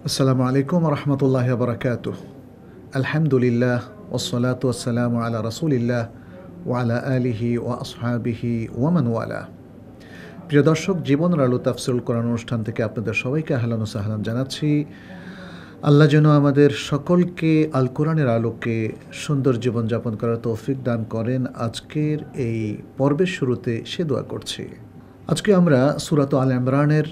আসসালামু আলাইকুম রহমতুল্লাহ বরকাত। আলহামদুলিল্লাহ ওসলাতু ওয়াসসালামু আলা রাসূলিল্লাহ ওয়া আলা আলিহি ওয়া আসহাবিহি ওয়ামান ওয়ালা। প্রিয় দর্শক, জীবনের আলো তাফসীরুল কোরআন অনুষ্ঠান থেকে আপনাদের সবাইকে আহলান ও সাহলান জানাচ্ছি। আল্লাহ যেন আমাদের সকলকে আল কোরআনের আলোকে সুন্দর জীবনযাপন করার তৌফিক দান করেন। আজকের এই পর্বের শুরুতে সে দোয়া করছি। আজকে আমরা সূরা আল ইমরানের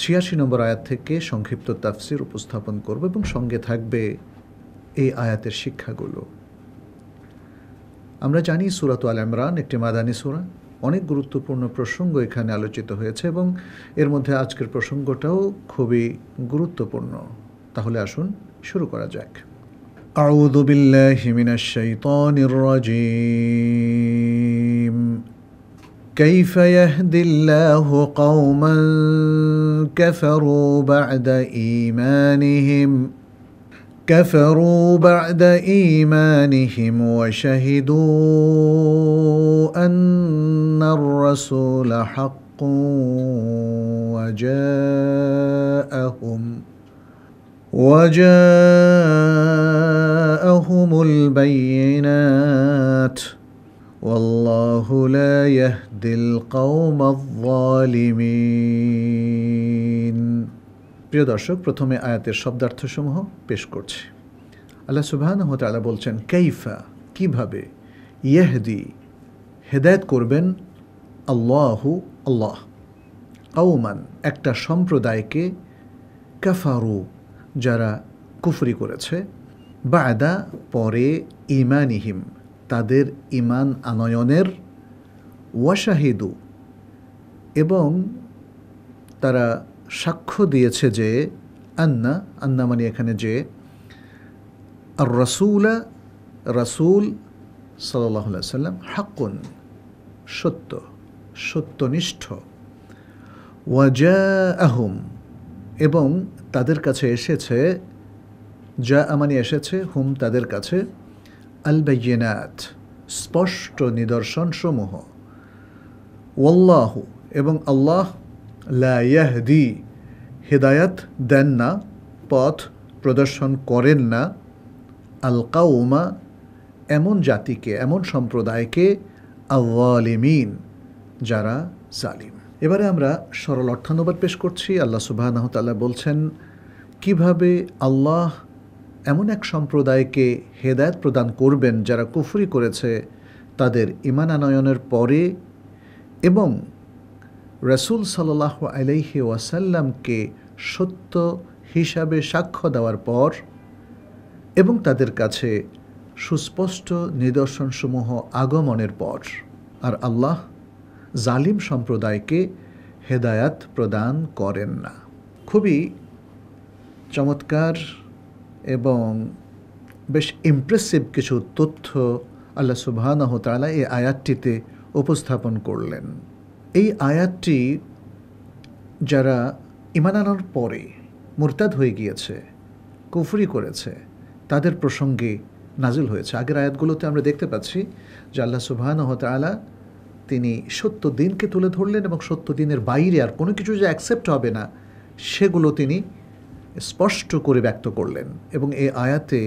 ৮৬ নম্বর আয়াত থেকে সংক্ষিপ্ত তাফসির উপস্থাপন করব এবং সঙ্গে থাকবে এই আয়াতের শিক্ষাগুলো। আমরা জানি সূরা আল ইমরান একটি মাদানী সূরা। অনেক গুরুত্বপূর্ণ প্রসঙ্গ এখানে আলোচিত হয়েছে এবং এর মধ্যে আজকের প্রসঙ্গটাও খুবই গুরুত্বপূর্ণ। তাহলে আসুন শুরু করা যাক। আউযু বিল্লাহি মিনাশ শাইতানির রাজীম। كيف يهدي الله قوما كفروا بعد إيمانهم وشهدوا أن الرسول حق وجاءهم البينات والله لا يهدي القوم الظالمين। প্রিয় দর্শক, প্রথমে আয়াতের শব্দার্থসমূহ পেশ করছি। আল্লাহ সুবহানাহু ওয়া তাআলা বলছেন, কাইফা কিভাবে, ইয়াহদি হেদায়েত করবেন, আল্লাহু আল্লাহ, কওমান একটা সম্প্রদায়কে, কাফারু যারা কুফরি করেছে, বাদা পরে, ঈমানিহিম তাদের ঈমান আনয়নের, ওয়াশাহিদু এবং তারা সাক্ষ্য দিয়েছে যে, আন্না মানে এখানে যে, আর রাসূল সাল্লাল্লাহু আলাইহি সাল্লাম হাক্কুন সত্যনিষ্ঠ, ওয়াজাআহুম এবং তাদের কাছে এসেছে, মানে এসেছে, হুম তাদের কাছে, আল বাইয়িনাত স্পষ্ট নিদর্শন সমূহ, ওয়াল্লাহু এবং আল্লাহ, লা ইয়াহদি হিদায়াত দেন না, পথ প্রদর্শন করেন না, আল কাউমা এমন জাতিকে, এমন সম্প্রদায়কে, আয-যালিমিন যারা জালিম। এবারে আমরা সরল অর্থানুবাদ পেশ করছি। আল্লাহ সুবহানাহু ওয়া তাআলা বলছেন, কিভাবে আল্লাহ এমন এক সম্প্রদায়কে হেদায়েত প্রদান করবেন যারা কুফরি করেছে তাদের ঈমান আনয়নের পরে এবং রাসূল সাল্লাল্লাহু আলাইহি ওয়াসাল্লামকে সত্য হিসাবে সাক্ষ্য দেওয়ার পর এবং তাদের কাছে সুস্পষ্ট নিদর্শনসমূহ আগমনের পর। আর আল্লাহ জালিম সম্প্রদায়কে হেদায়াত প্রদান করেন না। খুবই চমৎকার এবং বেশ ইমপ্রেসিভ কিছু তথ্য আল্লাহ সুবহানাহু ওয়া তাআলা এই আয়াতটিতে উপস্থাপন করলেন। এই আয়াতটি যারা ঈমান আনার পরে মুরতাদ হয়ে গিয়েছে, কুফরি করেছে, তাদের প্রসঙ্গে নাজিল হয়েছে। আগের আয়াতগুলোতে আমরা দেখতে পাচ্ছি যে আল্লাহ সুবহানাহু ওয়া তাআলা তিনি সত্য দিনকে তুলে ধরলেন এবং সত্য দিনের বাইরে আর কোনো কিছু যে অ্যাকসেপ্ট হবে না সেগুলো তিনি স্পষ্ট করে ব্যক্ত করলেন। এবং এই আয়াতে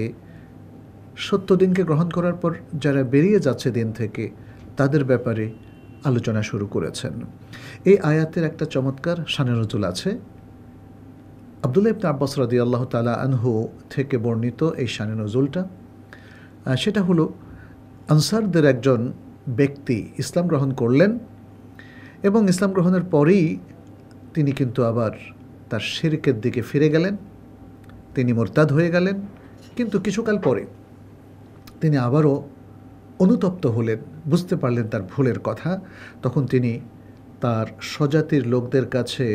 সত্য দিনকে গ্রহণ করার পর যারা বেরিয়ে যাচ্ছে দিন থেকে তাদের ব্যাপারে আলোচনা শুরু করেছেন। এই আয়াতের একটা চমৎকার শানে নজুল আছে। আব্দুল্লাহ ইবনে আব্বাস রাদিয়াল্লাহু তাআলা আনহু থেকে বর্ণিত এই শানে নজুলটা, সেটা হলো আনসারদের একজন ব্যক্তি ইসলাম গ্রহণ করলেন এবং ইসলাম গ্রহণের পরেই তিনি কিন্তু আবার তার শিরকের দিকে ফিরে গেলেন, তিনি মুরতাদ হয়ে গেলেন। কিন্তু কিছুকাল পরে তিনি আবারও অনুতপ্ত হলেন, বুঝতে পারলেন তার ভুলের কথা। তখন তিনি তার স্বজাতির লোকদের কাছে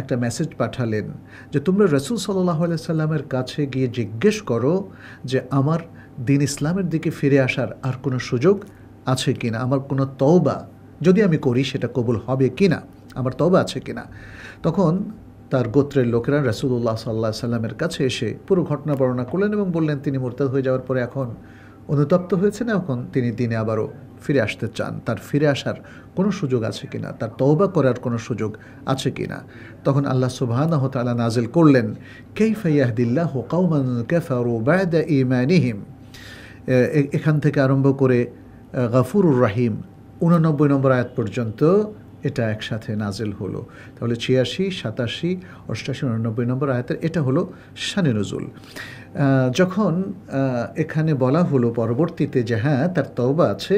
একটা মেসেজ পাঠালেন যে, তোমরা রাসূল সাল্লাল্লাহু আলাইহি সাল্লামের কাছে গিয়ে জিজ্ঞেস করো যে আমার দিন ইসলামের দিকে ফিরে আসার আর কোনো সুযোগ আছে কিনা, আমার কোনো তওবা যদি আমি করি সেটা কবুল হবে কিনা, আমার তওবা আছে কিনা। তখন তার গোত্রের লোকেরা রাসূলুল্লাহ সাল্লাল্লাহু আলাইহি সাল্লামের কাছে এসে পুরো ঘটনা বর্ণনা করলেন এবং বললেন তিনি মুরতাদ হয়ে যাওয়ার পরে এখন অনুতপ্ত হয়েছেন, এখন তিনি দিনে আবারও ফিরে আসতে চান, তার ফিরে আসার কোনো সুযোগ আছে কিনা, তার তওবা করার কোনো সুযোগ আছে কিনা, তখন আল্লাহ সুবহানাহু ওয়া তাআলা নাজিল করলেন কাইফা ইয়াহদিল্লাহু কওমান কাফারু বা'দা ঈমানিহিম। এখান থেকে আরম্ভ করে গাফুরুর রাহিম 89 নম্বর আয়াত পর্যন্ত এটা একসাথে নাজিল হলো। তাহলে 86, 87, 88, 89 নম্বর আয়াতের এটা হলো শানে নুজুল। যখন এখানে বলা হলো পরবর্তীতে যে হ্যাঁ তার তওবা আছে,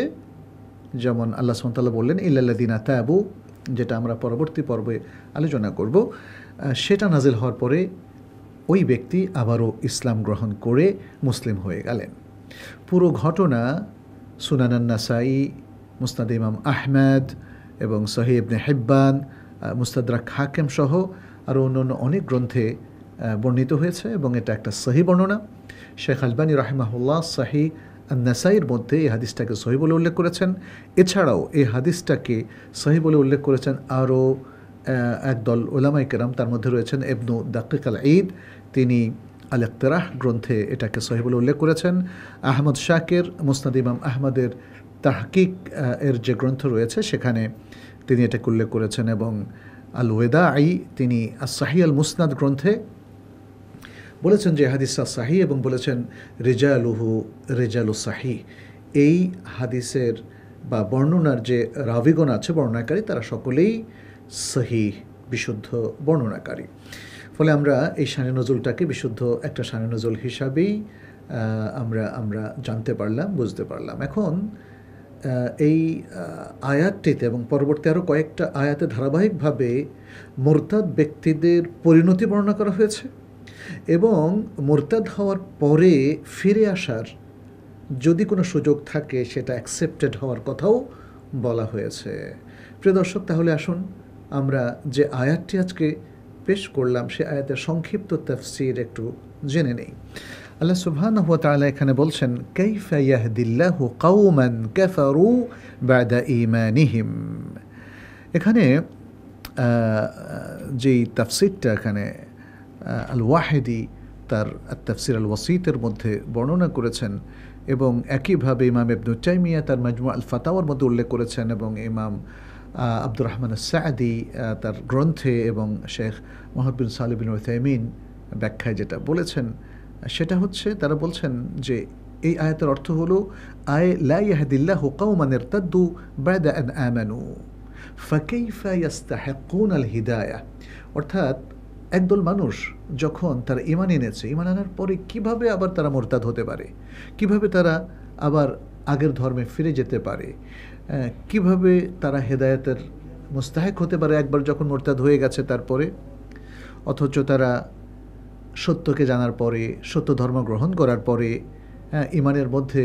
যেমন আল্লাহ সুবহানাহু ওয়া তাআলা বললেন ইল্লাল্লাযিনা তাবু, যেটা আমরা পরবর্তী পর্বে আলোচনা করব, সেটা নাজিল হওয়ার পরে ওই ব্যক্তি আবারও ইসলাম গ্রহণ করে মুসলিম হয়ে গেলেন। পুরো ঘটনা সুনান আন-নাসাই, মুসনাদ ইমাম আহমেদ এবং সহিহ ইবনে হিব্বান, মুস্তাদরাক হাকিম সহ আরও অন্যান্য অনেক গ্রন্থে বর্ণিত হয়েছে এবং এটা একটা সহিহ বর্ণনা। শেখ আলবানী রাহিমাহুল্লাহ সহিহ আন-নাসাইর মধ্যে এই হাদিসটাকে সহিহ বলে উল্লেখ করেছেন। এছাড়াও এই হাদিসটাকে সহিহ বলে উল্লেখ করেছেন আরও একদল উলামায়ে কেরাম, তার মধ্যে রয়েছেন ইবনু দাকিক আল ঈদ, তিনি আল ইকতিরাহ গ্রন্থে এটাকে সহিহ বলে উল্লেখ করেছেন। আহমদ শাকির মুসনাদ ইমাম আহমদের তাহকিক এর যে গ্রন্থ রয়েছে সেখানে তিনি এটাকে উল্লেখ করেছেন, এবং আল ওয়েদাঈ তিনি আস-সাহিহ আল মুসনাদ গ্রন্থে বলেছেন যে হাদিসটা সাহিহ, এবং বলেছেন রিজালুহু রিজালু সাহিহ। এই হাদিসের বা বর্ণনার যে রাবিগণ আছে, বর্ণনাকারী, তারা সকলেই সহিহ, বিশুদ্ধ বর্ণনাকারী। ফলে আমরা এই শানে নজুলটাকে বিশুদ্ধ একটা শানে নজুল হিসাবেই আমরা জানতে পারলাম, বুঝতে পারলাম। এখন এই আয়াতটিতে এবং পরবর্তী আরও কয়েকটা আয়াতে ধারাবাহিকভাবে মুরতাদ ব্যক্তিদের পরিণতি বর্ণনা করা হয়েছে এবং মুরতাদ হওয়ার পরে ফিরে আসার যদি কোনো সুযোগ থাকে সেটা অ্যাকসেপ্টেড হওয়ার কথাও বলা হয়েছে। প্রিয় দর্শক, তাহলে আসুন আমরা যে আয়াতটি আজকে পেশ করলাম সে আয়াতের সংক্ষিপ্ত তাফসীর একটু জেনে নেই। আল্লাহ সুবহানাহু ওয়া তাআলা এখানে বলছেন কাইফা ইয়াহদিল্লাহু কওমান কাফারু বা'দা ঈমানিহিম। এখানে যেই তাফসীরটা এখানে আল ওয়াহিদি তার তাফসীর আল ওয়াসিতের মধ্যে বর্ণনা করেছেন, এবং একইভাবে ইমাম ইবনু তাইমিয়া তার মাজমু' আল ফাতাওয়ার মধ্যে উল্লেখ করেছেন, এবং ইমাম আব্দুর রহমান আস-সা'দি তার গ্রন্থে, এবং শেখ মুহাম্মদ বিন সালিহ বিন উসাইমিন ব্যাখ্যায় যেটা বলেছেন সেটা হচ্ছে, তারা বলছেন যে এই আয়াতের অর্থ হলো লা ইয়াহদিল্লাহু কওমান ইরতাদ্দু বা'দা আন আমানু ফাকাইফা ইস্তাহিকুন আল হিদায়াহ। অর্থাৎ একদল মানুষ যখন তারা ঈমান এনেছে, ঈমান আনার পরে কিভাবে আবার তারা মুরতাদ হতে পারে, কিভাবে তারা আবার আগের ধর্মে ফিরে যেতে পারে, কিভাবে তারা হেদায়েতের মুস্তাহিক হতে পারে একবার যখন মুরতাদ হয়ে গেছে তারপরে, অথচ তারা সত্যকে জানার পরে, সত্য ধর্ম গ্রহণ করার পরে, ঈমানের মধ্যে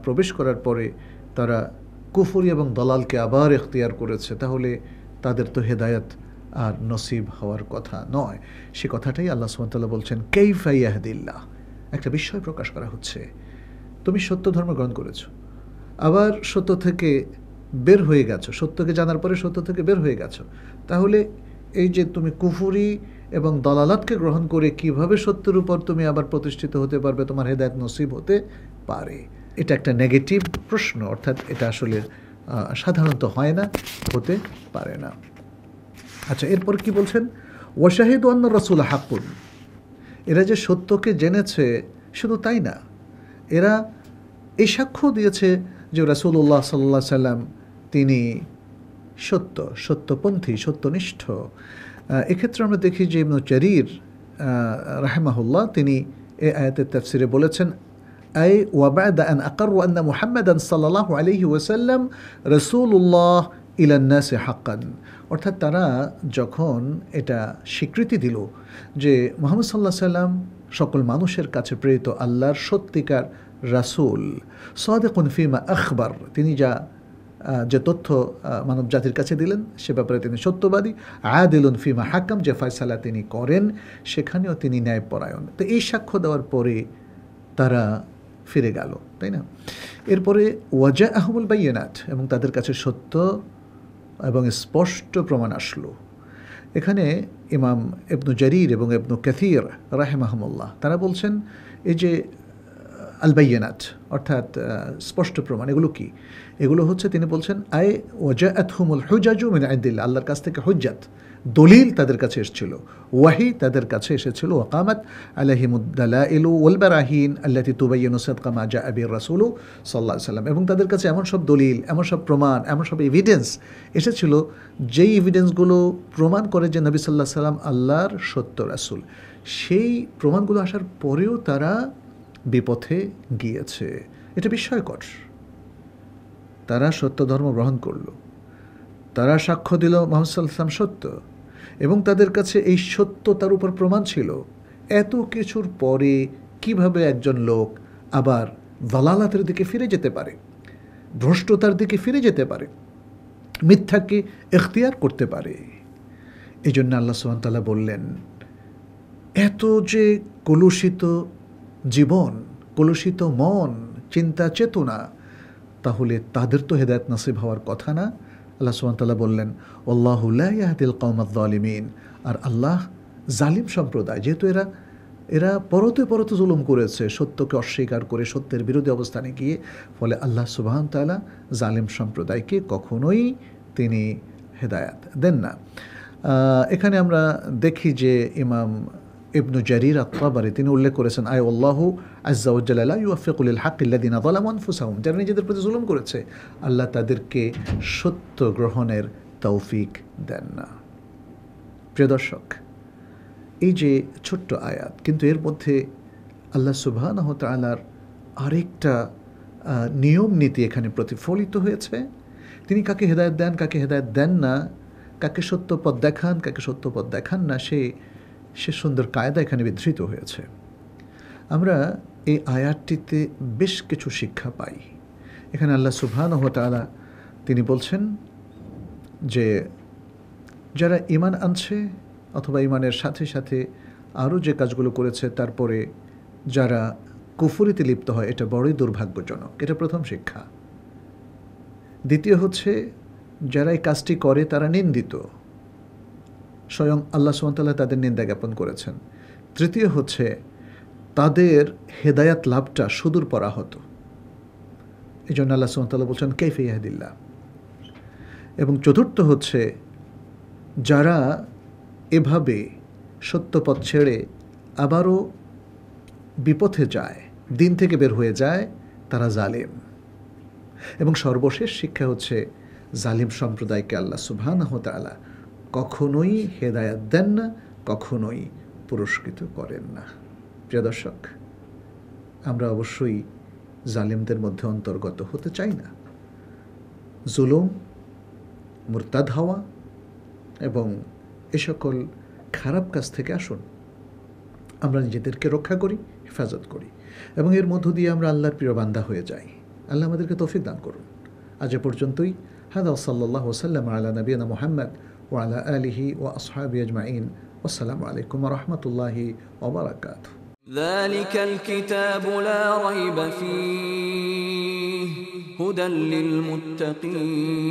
প্রবেশ করার পরে তারা কুফরি এবং দলালকে আবার ইখতিয়ার করেছে, তাহলে তাদের তো হেদায়েত আর নসিব হওয়ার কথা নয়। সে কথাটাই আল্লাহ সুবহানাহু ওয়া তাআলা বলছেন কাইফা ইয়াহদিল্লাহ। একটা বিষয় প্রকাশ করা হচ্ছে, তুমি সত্য ধর্ম গ্রহণ করেছো, আবার সত্য থেকে বের হয়ে গেছো, সত্যকে জানার পরে সত্য থেকে বের হয়ে গেছো, তাহলে এই যে তুমি কুফরি এবং দলালাতকে গ্রহণ করে কিভাবে সত্যের উপর তুমি আবার প্রতিষ্ঠিত হতে পারবে, তোমার হেদায়েত নসিব হতে পারে? এটা একটা নেগেটিভ প্রশ্ন, অর্থাৎ এটা আসলে সাধারণত হয় না, হতে পারে না। আচ্ছা, এরপর কি বলছেন? ওয়াশাহিদু আন্না রাসূল হাক্কুন। এরা যে সত্যকে জেনেছে শুধু তাই না, এরা এই সাক্ষ্য দিয়েছে যে রাসূলুল্লাহ সাল্লাল্লাহু আলাইহি সাল্লাম তিনি সত্যপন্থী, সত্যনিষ্ঠ। এক্ষেত্রে আমরা দেখি যে ইবনু জারীর রাহিমাহুল্লাহ তিনি এই আয়াতের তাফসিরে বলেছেন আই ওয়া বা'দা আন আকাররু আন্না মুহাম্মাদান সাল্লাল্লাহু আলাইহি ওয়াসাল্লাম রাসূলুল্লাহ ইলান নাসি হাক্কান। অর্থাৎ তারা যখন এটা স্বীকৃতি দিল যে মুহাম্মদ সাল্লাল্লাহু আলাইহি সাল্লাম সকল মানুষের কাছে প্রেরিত আল্লাহর সত্যিকার রাসূল, সাদিকুন ফিমা আখবার, তিনি যে তথ্য মানব জাতির কাছে দিলেন সে ব্যাপারে তিনি সত্যবাদী, আদিলুন ফিমা হাকাম, যে ফয়সালা তিনি করেন সেখানেও তিনি ন্যায়পরায়ণ। তো এই সাক্ষ্য দেওয়ার পরে তারা ফিরে গেল, তাই না? এরপরে ওয়াজাআহুমুল বাইয়িনাত, এবং তাদের কাছে সত্য এবং স্পষ্ট প্রমাণ আসলো। এখানে ইমাম ইবনু জারীর এবং ইবনু কাসীর রাহিমাহুমুল্লাহ তারা বলছেন এই যে আল বাইয়িনাত, অর্থাৎ স্পষ্ট প্রমাণ। এগুলো কি? এগুলো হচ্ছে তিনি বলছেন আয় ওয়াজাআতহুমুল হুজাজু মিন ইনদিল্লাহ, আল্লাহর কাছ থেকে হুজ্জাত, দলিল তাদের কাছে এসেছিল, ওয়াহি তাদের কাছে এসেছিল। ওয়াকামাত আলাইহিমুদ দালাইলু ওয়াল বারাহিন আল্লাতী তুবাইয়িনু সিদকা মা জাআ বিহির রাসূলু সাল্লাল্লাহু আলাইহি ওয়াসাল্লাম, এবং তাদের কাছে এমন সব দলিল, এমন সব প্রমাণ, এমন সব এভিডেন্স এসেছিল যেই এভিডেন্সগুলো প্রমাণ করে যে নবী সাল্লাল্লাহু আলাইহি ওয়াসাল্লাম আল্লাহর সত্য রাসূল। সেই প্রমাণগুলো আসার পরেও তারা বিপথে গিয়েছে। এটা বিস্ময়কর। তারা সত্য ধর্ম গ্রহণ করল, তারা সাক্ষ্য দিল মুহাম্মদ সাল্লাল্লাহু আলাইহি ওয়াসাল্লাম সত্য, এবং তাদের কাছে এই সত্য তার উপর প্রমাণ ছিল। এত কিছুর পরে কিভাবে একজন লোক আবার দালালাতের দিকে ফিরে যেতে পারে, ভ্রষ্টতার দিকে ফিরে যেতে পারে, মিথ্যাকে এখতিয়ার করতে পারে? এই জন্য আল্লাহ সুবহানাহু ওয়া তাআলা বললেন, এত যে কলুষিত জীবন, কলুষিত মন, চিন্তা চেতনা, তাহলে তাদের তো হেদায়েত নসিব হওয়ার কথা না। আল্লাহ সুবহানাহু ওয়া তাআলা বললেন, আল্লাহু লা ইয়াহদিল কওমায যালিমিন, আর আল্লাহ জালিম সম্প্রদায়, যেহেতু এরা পরতে পরতে জুলুম করেছে, সত্যকে অস্বীকার করে সত্যের বিরোধী অবস্থানে গিয়ে, ফলে আল্লাহ সুবহানাহু ওয়া তাআলা জালিম সম্প্রদায়কে কখনোই তিনি হেদায়েত দেন না। এখানে আমরা দেখি যে ইমাম ইবনু জারির আত-তাবারি তিনি উল্লেখ করেছেন, আয় আল্লাহু আযজা ওয়া জাল্লা লা ইউওয়াফিকু লিল হাক্কি আল্লাযিনা যালামু আনফুসাহুম, যারা নিজেদের প্রতি জুলুম করেছে আল্লাহ তাদেরকে সত্য গ্রহণের তৌফিক দেন না। প্রিয় দর্শক, এই যে ছোট্ট আয়াত, কিন্তু এর মধ্যে আল্লাহ সুবহানাহু ওয়া তাআলার আরেকটা নিয়ম নীতি এখানে প্রতিফলিত হয়েছে। তিনি কাকে হেদায়েত দেন, কাকে হেদায়েত দেন না, কাকে সত্য পথ দেখান, কাকে সত্য পথ দেখান না, সে সুন্দর কায়দা এখানে বিধৃত হয়েছে। আমরা এই আয়াতটিতে বেশ কিছু শিক্ষা পাই। এখানে আল্লাহ সুবহানাহু ওয়া তাআলা তিনি বলছেন যে যারা ঈমান আনছে অথবা ঈমানের সাথে সাথে আরও যে কাজগুলো করেছে, তারপরে যারা কুফরিতে লিপ্ত হয়, এটা বড়ই দুর্ভাগ্যজনক। এটা প্রথম শিক্ষা। দ্বিতীয় হচ্ছে, যারা এই কাজটি করে তারা নিন্দিত, স্বয়ং আল্লাহ সুবহানাহু ওয়া তাআলা তাদের নিন্দা জ্ঞাপন করেছেন। তৃতীয় হচ্ছে, তাদের হেদায়াত লাভটা সুদূর পরাহত। এই জন্য আল্লাহ সুবহানাহু ওয়া তাআলা বলছেন কাইফা ইয়াহদিল্লাহ। এবং চতুর্থ হচ্ছে, যারা এভাবে সত্যপথ ছেড়ে আবারও বিপথে যায়, দিন থেকে বের হয়ে যায়, তারা জালিম। এবং সর্বশেষ শিক্ষা হচ্ছে, জালিম সম্প্রদায়কে আল্লাহ সুবহানাহু ওয়া তাআলা কখনোই হেদায়াত দেন না, কখনোই পুরস্কৃত করেন না। প্রিয় দর্শক, আমরা অবশ্যই জালিমদের মধ্যে অন্তর্গত হতে চাই না। জুলুম, মুরতাদ হওয়া এবং এ সকল খারাপ কাজ থেকে আসুন আমরা নিজেদেরকে রক্ষা করি, হেফাজত করি, এবং এর মধ্য দিয়ে আমরা আল্লাহর প্রিয় বান্দা হয়ে যাই। আল্লাহ আমাদেরকে তৌফিক দান করুন। আজ পর্যন্তই। হাদা সাল্লাল্লাহু ওয়াসাল্লাম আলা নবিয়িনা মুহাম্মদ ওয়া আলা আলিহি ওয়া আসহাবিহি আজমাইন। আসসালামু আলাইকুম ওয়া রাহমাতুল্লাহি ওয়া বারাকাতুহু। ذلك الكتاب لا ريب فيه هدى للمتقين